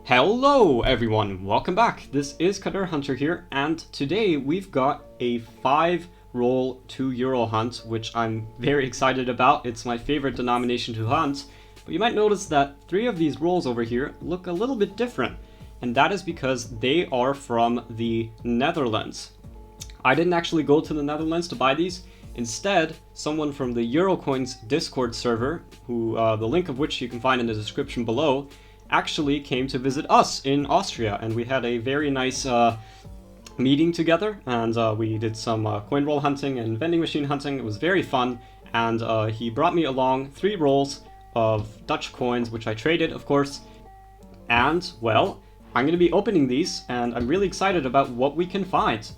Hello everyone, welcome back. This is Cutter Hunter here, and today we've got a 5-roll €2 hunt, which I'm very excited about. It's my favorite denomination to hunt, but you might notice that 3 of these rolls over here look a little bit different, and that is because they are from the Netherlands. I didn't actually go to the Netherlands to buy these. Instead, someone from the Eurocoins Discord server, who the link of which you can find in the description below, actually came to visit us in Austria, and we had a very nice meeting together, and we did some coin roll hunting and vending machine hunting. It was very fun, and he brought me along 3 rolls of Dutch coins, which I traded, of course, and, well, I'm going to be opening these, and I'm really excited about what we can find.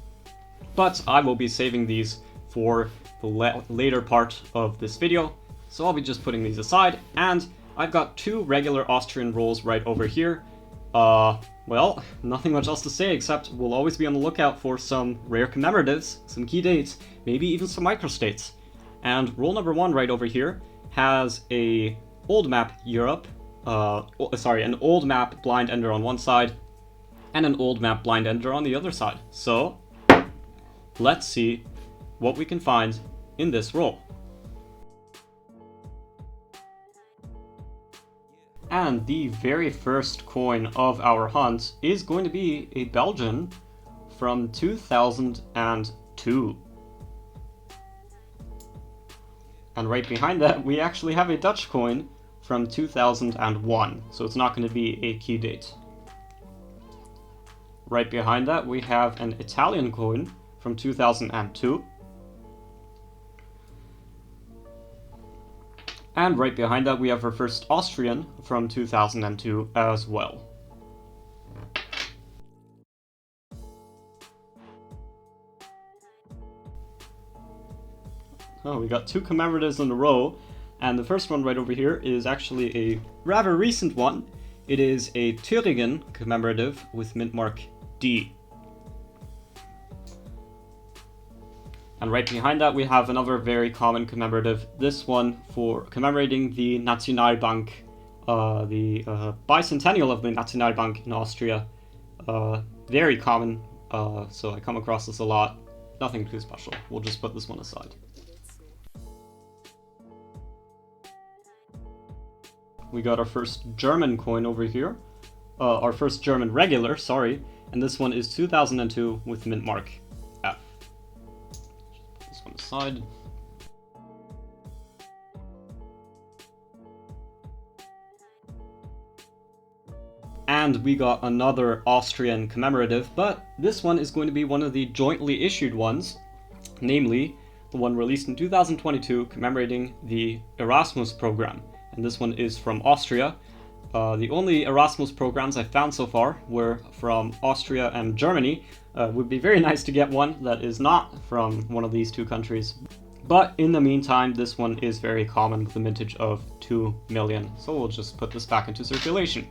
But I will be saving these for the later part of this video, so I'll be just putting these aside, and I've got 2 regular Austrian rolls right over here. Well, nothing much else to say except we'll always be on the lookout for some rare commemoratives, some key dates, maybe even some microstates. And roll number 1 right over here has a old map Europe, an old map blind ender on one side, and an old map blind ender on the other side. So, let's see what we can find in this roll. And the very first coin of our hunt is going to be a Belgian from 2002. And right behind that, we actually have a Dutch coin from 2001, so it's not going to be a key date. Right behind that, we have an Italian coin from 2002. And right behind that, we have our first Austrian from 2002 as well. Oh, we got 2 commemoratives in a row, and the first one right over here is actually a rather recent one. It is a Thüringen commemorative with Mintmark D. And right behind that, we have another very common commemorative, this one for commemorating the Nationalbank, the bicentennial of the Nationalbank in Austria. Very common, so I come across this a lot. Nothing too special. We'll just put this one aside. We got our first German coin over here. Our first German regular, sorry. And this one is 2002 with Mintmark F. This one aside. And we got another Austrian commemorative, but this one is going to be one of the jointly issued ones, namely the one released in 2022 commemorating the Erasmus program. And this one is from Austria. The only Erasmus programs I found so far were from Austria and Germany. Would be very nice to get one that is not from one of these 2 countries. But in the meantime, this one is very common with a mintage of 2 million. So we'll just put this back into circulation.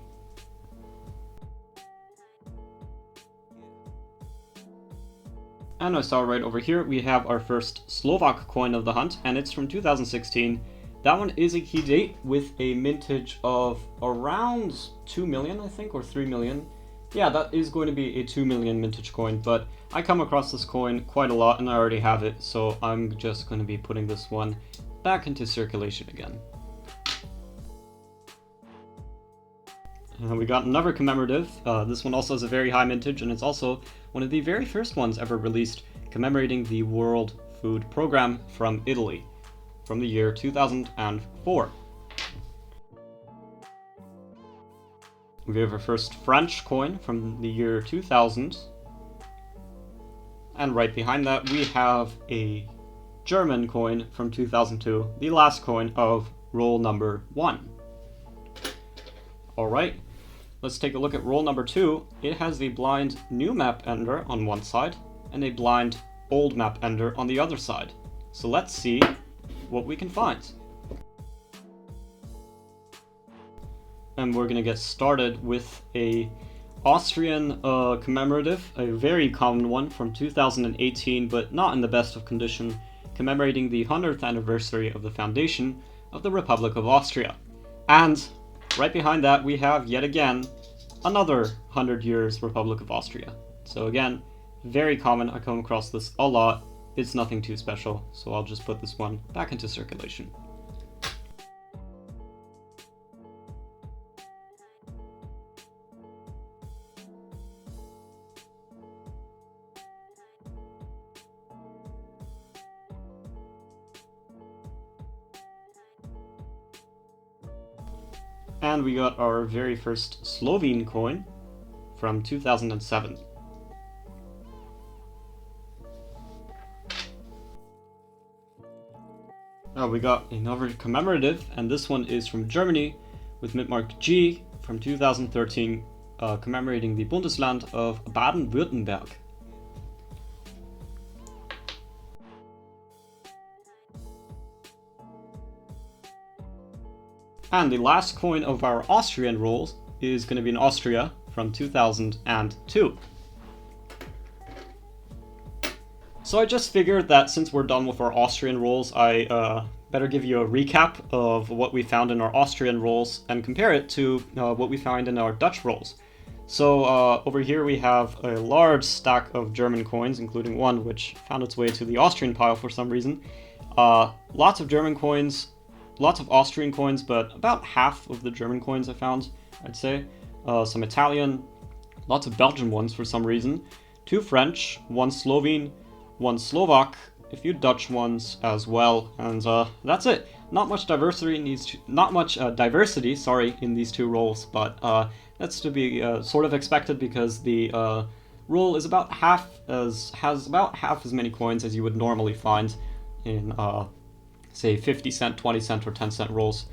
And I saw right over here, we have our first Slovak coin of the hunt, and it's from 2016. That one is a key date with a mintage of around 2 million, I think, or 3 million. Yeah, that is going to be a 2 million mintage coin, but I come across this coin quite a lot and I already have it, so I'm just going to be putting this one back into circulation again. And we got another commemorative. This one also has a very high mintage, and it's also one of the very first ones ever released commemorating the World Food Program from Italy, from the year 2004. We have our first French coin from the year 2000. And right behind that, we have a German coin from 2002, the last coin of roll number 1. Alright, let's take a look at roll number 2. It has a blind new map ender on one side, and a blind old map ender on the other side. So let's see what we can find. And we're gonna get started with a Austrian commemorative, a very common one from 2018, but not in the best of condition, commemorating the 100th anniversary of the foundation of the Republic of Austria. And right behind that we have, yet again, another 100 years Republic of Austria. So again, very common, I come across this a lot. It's nothing too special, so I'll just put this one back into circulation. And we got our very first Slovene coin from 2007. Now we got another commemorative, and this one is from Germany with Mintmark G from 2013, commemorating the Bundesland of Baden-Württemberg. And the last coin of our Austrian rolls is going to be in Austria from 2002. So I just figured that since we're done with our Austrian rolls, I better give you a recap of what we found in our Austrian rolls and compare it to what we found in our Dutch rolls. So over here we have a large stack of German coins, including one which found its way to the Austrian pile for some reason. Lots of German coins, lots of Austrian coins, but about half of the German coins I found, I'd say. Some Italian, lots of Belgian ones for some reason. 2 French, 1 Slovene, 1 Slovak, a few Dutch ones as well, and that's it. Not much diversity in these in these two rolls, but that's to be sort of expected because the roll is has about half as many coins as you would normally find in say 50 cent, 20 cent, or 10 cent rolls.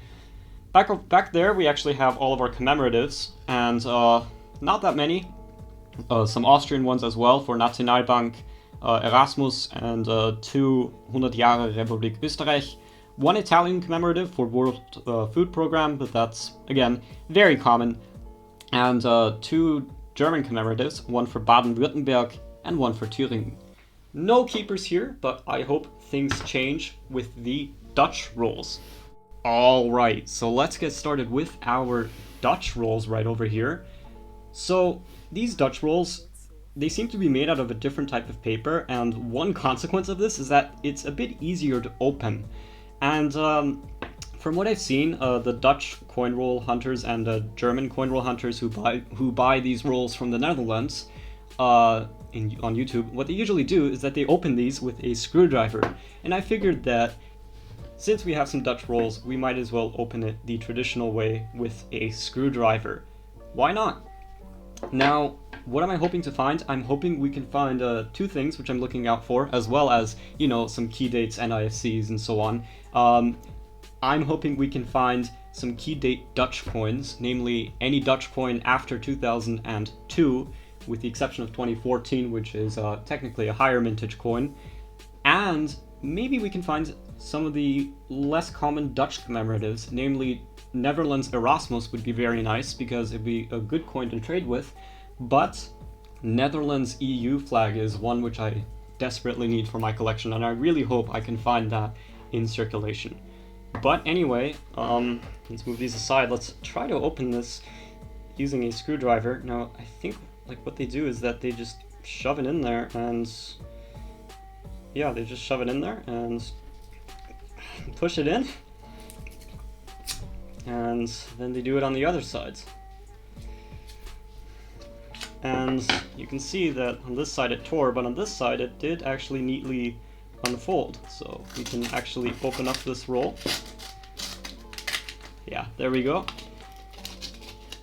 Back there we actually have all of our commemoratives, and not that many. Some Austrian ones as well for Nationalbank, Erasmus, and 2 100 Jahre Republik Österreich. 1 Italian commemorative for World Food Program, but that's, again, very common. And 2 German commemoratives, 1 for Baden-Württemberg and 1 for Thüringen. No keepers here, but I hope things change with the Dutch rolls. Alright, so let's get started with our Dutch rolls right over here. So these Dutch rolls, they seem to be made out of a different type of paper, and one consequence of this is that it's a bit easier to open. And from what I've seen, the Dutch coin roll hunters and the German coin roll hunters who buy these rolls from the Netherlands on YouTube, what they usually do is that they open these with a screwdriver. And I figured that since we have some Dutch rolls, we might as well open it the traditional way with a screwdriver. Why not? Now, what am I hoping to find? I'm hoping we can find 2 things which I'm looking out for, as well as, you know, some key dates, NIFCs, and so on. I'm hoping we can find some key date Dutch coins, namely any Dutch coin after 2002, with the exception of 2014, which is technically a higher mintage coin. And maybe we can find some of the less common Dutch commemoratives, namely Netherlands Erasmus would be very nice because it'd be a good coin to trade with, but Netherlands EU flag is one which I desperately need for my collection, and I really hope I can find that in circulation. But anyway, let's move these aside. Let's try to open this using a screwdriver. Now, I think like what they do is that they just shove it in there, and yeah, they just shove it in there and push it in, and then they do it on the other side. And you can see that on this side it tore, but on this side it did actually neatly unfold. So we can actually open up this roll. Yeah, there we go.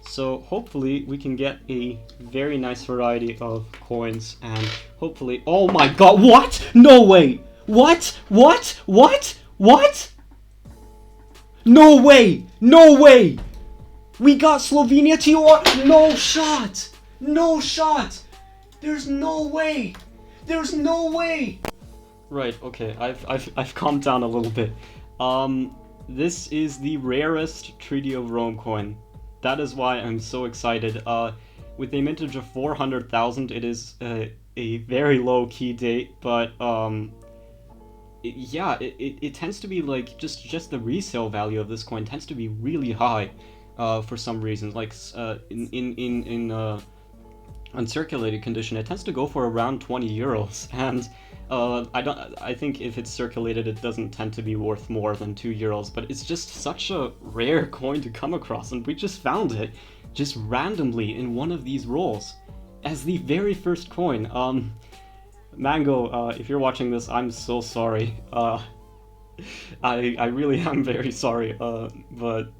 So hopefully we can get a very nice variety of coins, and hopefully... Oh my god, what? No way! What? What? What? What? No way! No way! We got Slovenia TOR! No shot! No shot! There's no way! There's no way! Right, okay, I've calmed down a little bit. This is the rarest Treaty of Rome coin. That is why I'm so excited. With a mintage of 400,000, it is a very low key date, but it tends to be like just the resale value of this coin tends to be really high. for some reason. Like in uncirculated condition, it tends to go for around 20 euros, and I think if it's circulated, it doesn't tend to be worth more than 2 euros. But it's just such a rare coin to come across, and we just found it just randomly in one of these rolls as the very first coin. Mango, if you're watching this, I'm so sorry. I really am very sorry. But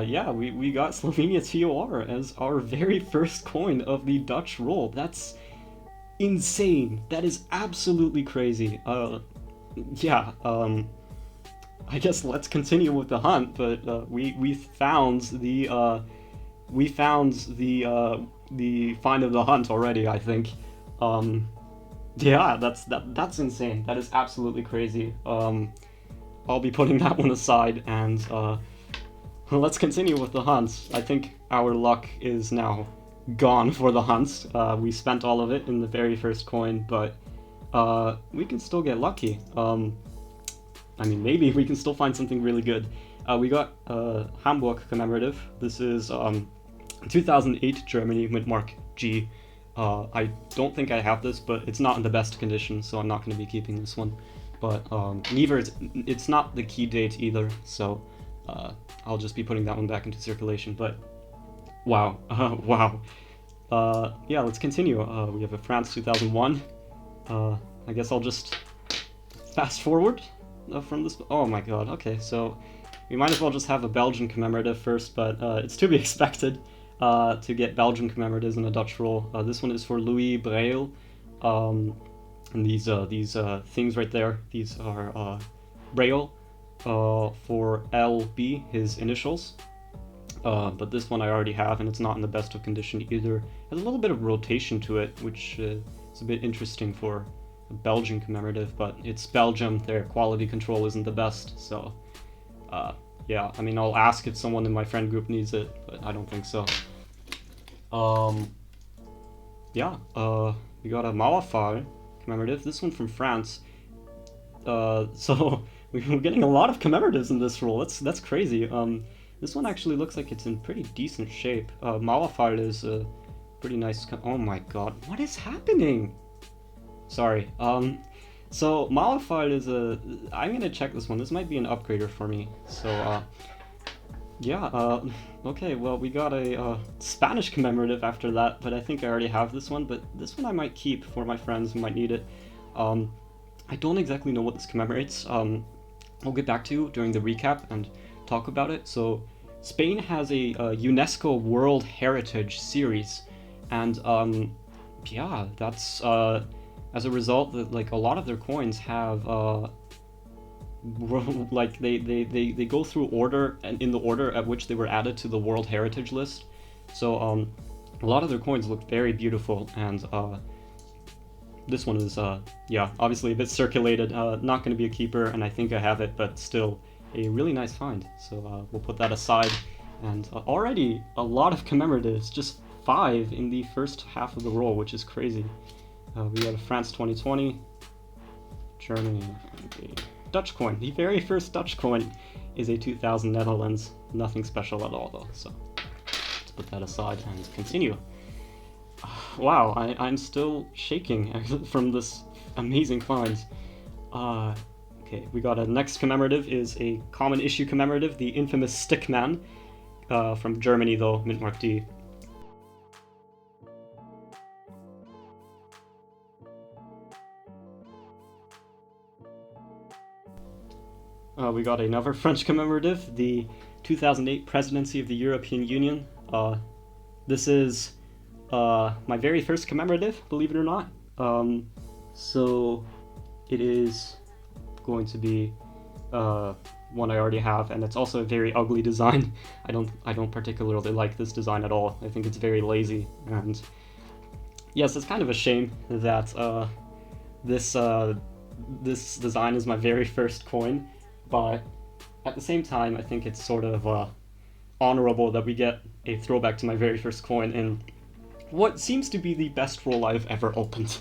yeah, we got Slovenia TOR as our very first coin of the Dutch roll. That's insane. That is absolutely crazy. Yeah, I guess let's continue with the hunt, but we found the find of the hunt already, I think. Yeah, that's insane. That is absolutely crazy. I'll be putting that one aside, and let's continue with the hunt. I think our luck is now gone for the hunt. We spent all of it in the very first coin, but we can still get lucky. I mean, maybe we can still find something really good. We got Hamburg commemorative. This is 2008 Germany Mintmark G. I don't think I have this, but it's not in the best condition, so I'm not going to be keeping this one. But neither it's not the key date either, so I'll just be putting that one back into circulation. But wow, wow. Yeah, let's continue. We have a France 2001. I guess I'll just fast forward from this. Oh my god, okay, so we might as well just have a Belgian commemorative first, but it's to be expected to get Belgian commemoratives in a Dutch roll. This one is for Louis Braille. And these things right there, these are Braille for LB, his initials. But this one I already have, and it's not in the best of condition either. It has a little bit of rotation to it, which is a bit interesting for a Belgian commemorative, but it's Belgium, their quality control isn't the best, so yeah, I mean, I'll ask if someone in my friend group needs it, but I don't think so. Yeah, we got a Mauerfall commemorative, this one from France. So we're getting a lot of commemoratives in this roll. That's crazy. This one actually looks like it's in pretty decent shape. Mauerfall is a pretty nice. Oh my god, what is happening? Sorry. So Mauerfall is a. I'm gonna check this one. This might be an upgrader for me. So yeah. Okay. Well, we got a Spanish commemorative after that, but I think I already have this one. But this one I might keep for my friends who might need it. I don't exactly know what this commemorates. I'll get back to you during the recap and talk about it. So Spain has a UNESCO World Heritage Series, and yeah, that's as a result that like a lot of their coins have like they go through order and in the order at which they were added to the World Heritage List. So a lot of their coins look very beautiful, and this one is yeah, obviously a bit circulated, not going to be a keeper, and I think I have it, but still a really nice find. So we'll put that aside, and already a lot of commemoratives, just 5 in the first half of the roll, which is crazy. We got a France 2020, Germany, and a Dutch coin. The very first Dutch coin is a 2000 Netherlands. Nothing special at all though, so let's put that aside and continue. Wow, I'm still shaking from this amazing find. Okay, we got a next commemorative is a common issue commemorative, the infamous Stickman, from Germany though, Mintmark D. We got another French commemorative, the 2008 Presidency of the European Union. This is my very first commemorative, believe it or not. So it is going to be one I already have, and it's also a very ugly design. I don't particularly like this design at all. I think it's very lazy, and yes, it's kind of a shame that this design is my very first coin. But at the same time, I think it's sort of honorable that we get a throwback to my very first coin in what seems to be the best roll I've ever opened.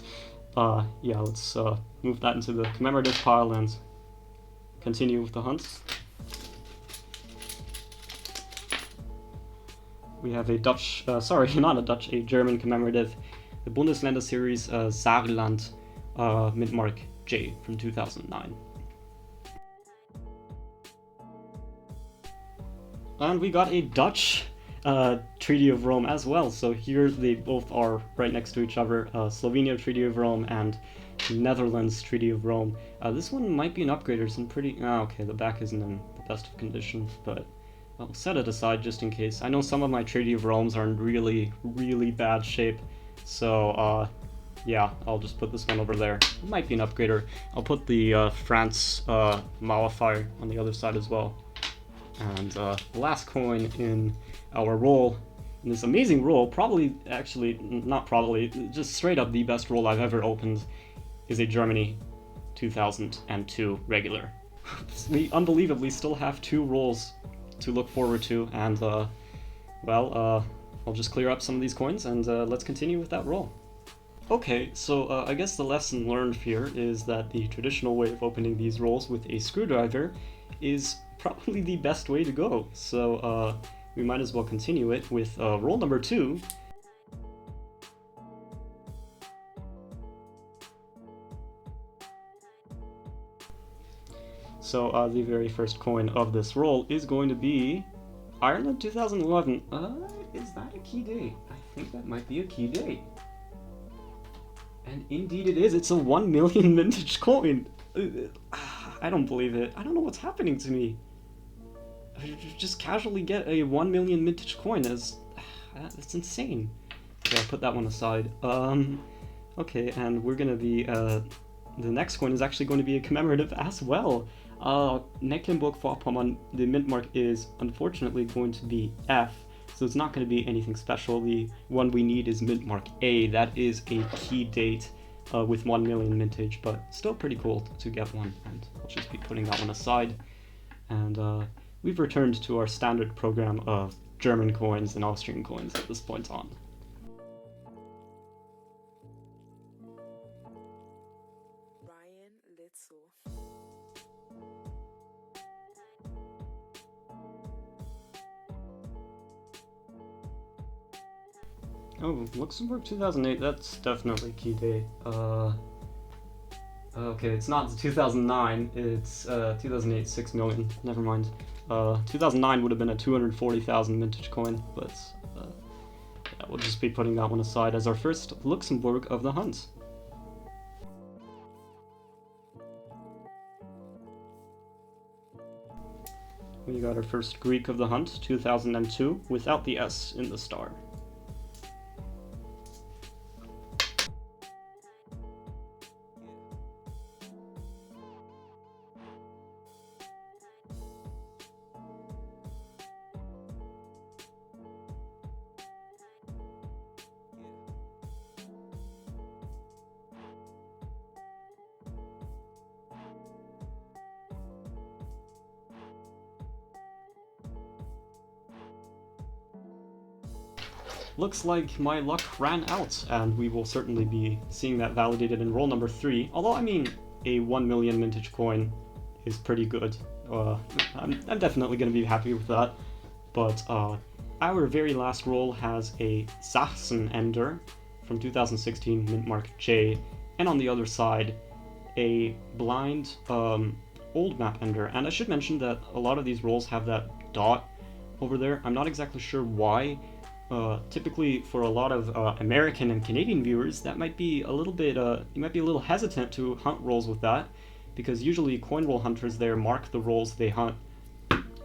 Yeah, let's move that into the commemorative pile and continue with the hunts. We have a Dutch, sorry, not a Dutch, a German commemorative, the Bundesländer Series Saarland Mintmark J from 2009. And we got a Dutch Treaty of Rome as well. So here they both are right next to each other. Slovenia Treaty of Rome and Netherlands Treaty of Rome. This one might be an upgrade or some pretty... okay, the back isn't in the best of condition, but I'll set it aside just in case. I know some of my Treaty of Romes are in really, really bad shape. So, yeah, I'll just put this one over there. It might be an upgrader. I'll put the France Mauerfeuer on the other side as well. And the last coin in our roll, in this amazing roll, probably, actually, not probably, just straight up the best roll I've ever opened, is a Germany 2002 regular. We unbelievably still have 2 rolls to look forward to, and, well, I'll just clear up some of these coins, and let's continue with that roll. Okay, so I guess the lesson learned here is that the traditional way of opening these rolls with a screwdriver is probably the best way to go. So we might as well continue it with roll number 2. So the very first coin of this roll is going to be Ireland 2011. Is that a key date? I think that might be a key date. And indeed it is. It's a 1 million vintage coin. I don't believe it. I don't know what's happening to me. I just casually get a 1 million vintage coin. That's insane. Okay, I'll put that one aside. Okay, and we're gonna be, the next coin is actually going to be a commemorative as well. Mecklenburg-Vorpommern, the mint mark is unfortunately going to be F, so it's not going to be anything special. The one we need is mint mark A. That is a key date with 1 million mintage, but still pretty cool to get one, and I'll just be putting that one aside. And we've returned to our standard program of German coins and Austrian coins at this point on. Oh, Luxembourg 2008, that's definitely key date. Okay, it's not 2009, it's 2008, 6 million, never mind. 2009 would have been a 240,000 vintage coin, but yeah, we'll just be putting that one aside as our first Luxembourg of the hunt. We got our first Greek of the hunt, 2002, without the S in the star. Looks like my luck ran out, and we will certainly be seeing that validated in roll number 3. Although, I mean, a 1 million vintage coin is pretty good. I'm definitely going to be happy with that. But our very last roll has a Sachsen Ender from 2016 mint mark J, and on the other side, a blind old map Ender. And I should mention that a lot of these rolls have that dot over there. I'm not exactly sure why. Typically, for a lot of American and Canadian viewers, that might be a little bit, you might be a little hesitant to hunt rolls with that, because usually coin roll hunters there mark the rolls they hunt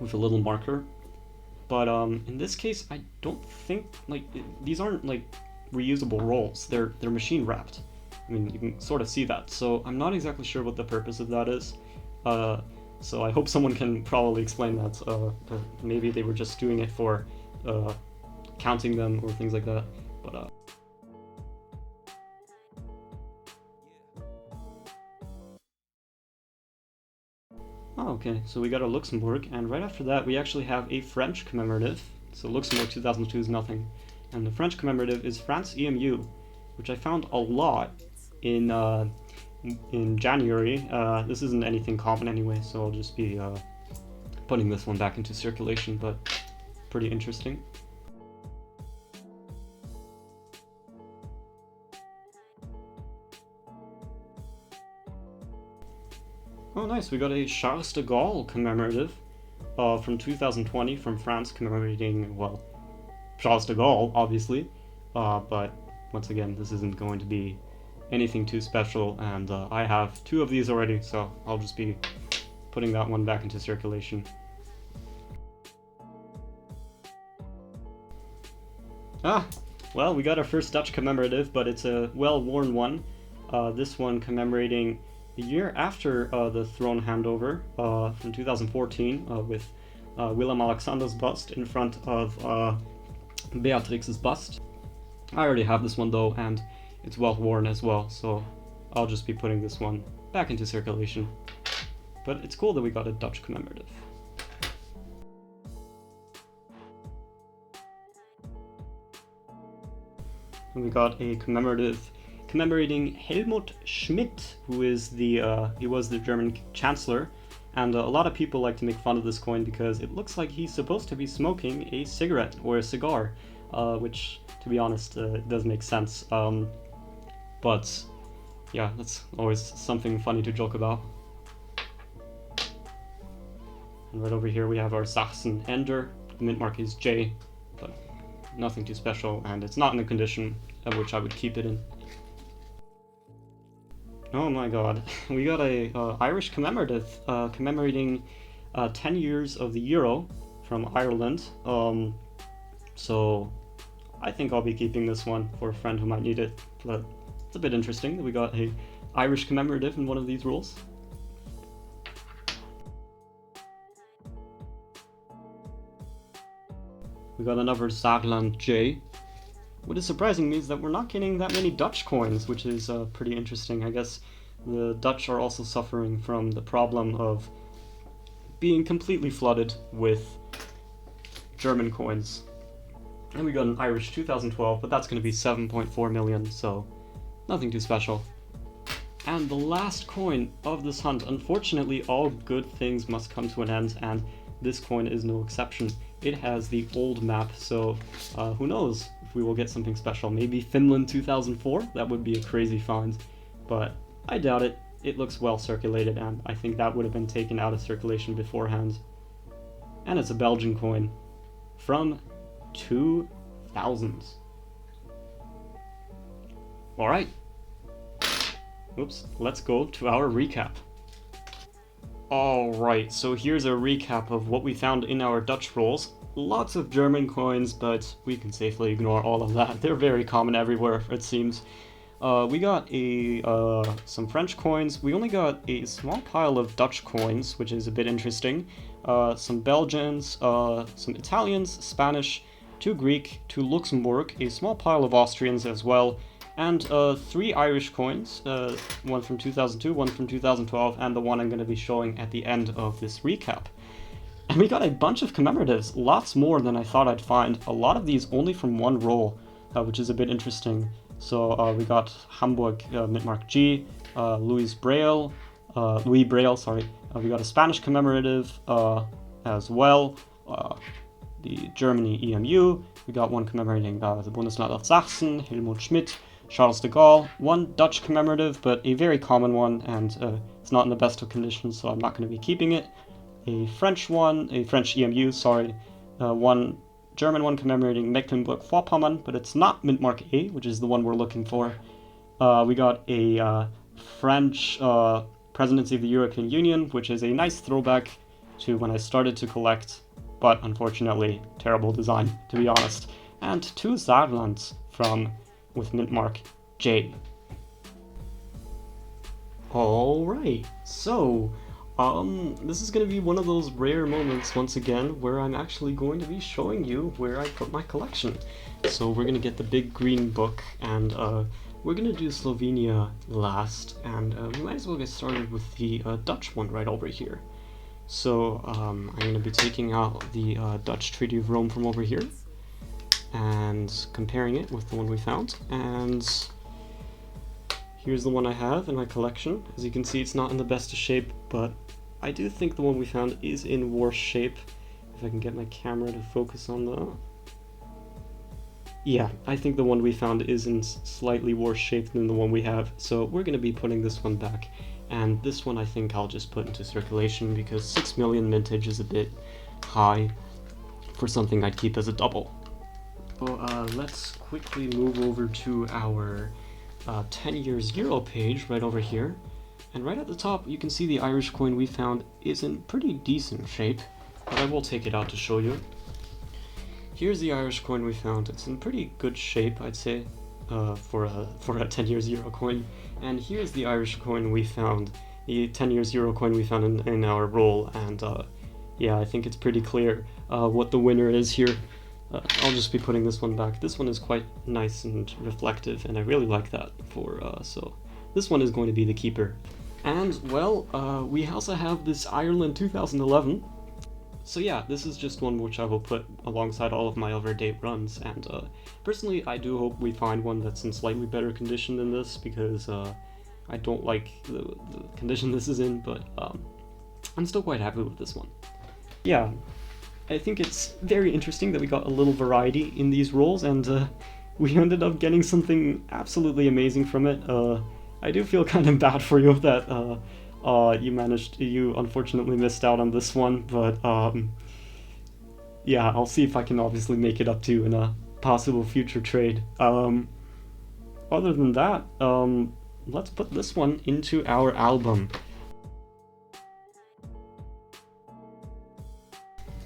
with a little marker. But in this case, I don't think, like, these aren't like reusable rolls. They're machine wrapped. I mean, you can sort of see that. So I'm not exactly sure what the purpose of that is. So I hope someone can probably explain that. But maybe they were just doing it for counting them or things like that, but oh, okay, so we got a Luxembourg, and right after that we actually have a French commemorative. So Luxembourg 2002 is nothing, and the French commemorative is France EMU, which I found a lot in January. This isn't anything common anyway, so I'll just be putting this one back into circulation, but pretty interesting. Oh nice, we got a Charles de Gaulle commemorative from 2020 from France, commemorating, well, Charles de Gaulle, obviously, but once again, this isn't going to be anything too special, and I have 2 of these already, so I'll just be putting that one back into circulation. Ah, well, we got our first Dutch commemorative, but it's a well-worn one. This one commemorating the year after the throne handover from 2014 with Willem-Alexander's bust in front of Beatrix's bust. I already have this one though, and it's well-worn as well, so I'll just be putting this one back into circulation. But it's cool that we got a Dutch commemorative. And we got a commemorative commemorating Helmut Schmidt, who is he was the German chancellor, and a lot of people like to make fun of this coin because it looks like he's supposed to be smoking a cigarette or a cigar, which, to be honest, does make sense. But yeah, that's always something funny to joke about. And right over here we have our Sachsen Ender. The mint mark is J, but nothing too special, and it's not in the condition of which I would keep it in. Oh my god, we got a Irish commemorative commemorating 10 years of the Euro from Ireland. So I think I'll be keeping this one for a friend who might need it, but it's a bit interesting that we got a Irish commemorative in one of these rolls. We got another Saarland J. What is surprising me is that we're not getting that many Dutch coins, which is pretty interesting. I guess the Dutch are also suffering from the problem of being completely flooded with German coins. And we got an Irish 2012, but that's going to be 7.4 million, so nothing too special. And the last coin of this hunt, unfortunately all good things must come to an end, and this coin is no exception. It has the old map, so who knows if we will get something special. Maybe Finland 2004? That would be a crazy find, but I doubt it. It looks well circulated, and I think that would have been taken out of circulation beforehand. And it's a Belgian coin from 2000. Alright. Oops, let's go to our recap. Alright, so here's a recap of what we found in our Dutch rolls. Lots of German coins, but we can safely ignore all of that. They're very common everywhere, it seems. We got some French coins. We only got a small pile of Dutch coins, which is a bit interesting. Some Belgians, some Italians, Spanish, 2 Greek, 2 Luxembourg, a small pile of Austrians as well, and 3 Irish coins, one from 2002, one from 2012, and the one I'm going to be showing at the end of this recap. And we got a bunch of commemoratives, lots more than I thought I'd find. A lot of these only from one roll, which is a bit interesting. So we got Hamburg mint mark G, Louis Braille. We got a Spanish commemorative as well. The Germany EMU. We got one commemorating the Bundesland of Sachsen, Helmut Schmidt, Charles de Gaulle. One Dutch commemorative, but a very common one, and it's not in the best of conditions, so I'm not going to be keeping it. A French one, a French EMU, sorry. One German one commemorating Mecklenburg-Vorpommern, but it's not mint mark A, which is the one we're looking for. We got a French Presidency of the European Union, which is a nice throwback to when I started to collect, but unfortunately terrible design, to be honest. And 2 Saarlands with mint mark J. Alright, so this is going to be one of those rare moments once again where I'm actually going to be showing you where I put my collection. So we're going to get the big green book, and we're going to do Slovenia last, and we might as well get started with the Dutch one right over here. So I'm going to be taking out the Dutch Treaty of Rome from over here and comparing it with the one we found, and here's the one I have in my collection. As you can see, it's not in the best of shape, but I do think the one we found is in worse shape. If I can get my camera to focus on that. Yeah, I think the one we found is in slightly worse shape than the one we have, so we're going to be putting this one back and this one I think I'll just put into circulation because 6 million mintage is a bit high for something I'd keep as a double. So let's quickly move over to our 10 years euro page right over here. And right at the top you can see the Irish coin we found is in pretty decent shape, but I will take it out to show you. Here's the Irish coin we found. It's in pretty good shape, I'd say, for a 10 years euro coin. And here's the Irish coin we found, the 10 years euro coin we found in our roll. And yeah, I think it's pretty clear what the winner is here. I'll just be putting this one back. This one is quite nice and reflective, and I really like that so this one is going to be the keeper. And well, we also have this Ireland 2011. So yeah, this is just one which I will put alongside all of my other date runs, and personally I do hope we find one that's in slightly better condition than this, because I don't like the condition this is in, but I'm still quite happy with this one. Yeah, I think it's very interesting that we got a little variety in these rolls, and we ended up getting something absolutely amazing from it. I do feel kind of bad for you that you unfortunately missed out on this one, but yeah, I'll see if I can obviously make it up to you in a possible future trade. Other than that, let's put this one into our album.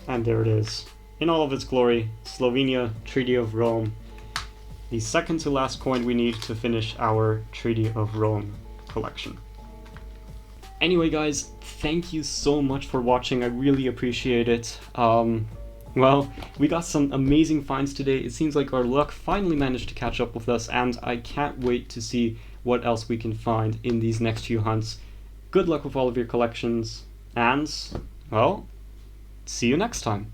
And there it is, in all of its glory, Slovenia Treaty of Rome. The second to last coin we need to finish our Treaty of Rome collection. Anyway guys, thank you so much for watching, I really appreciate it. Well, we got some amazing finds today. It seems like our luck finally managed to catch up with us, and I can't wait to see what else we can find in these next few hunts. Good luck with all of your collections, and, well, see you next time.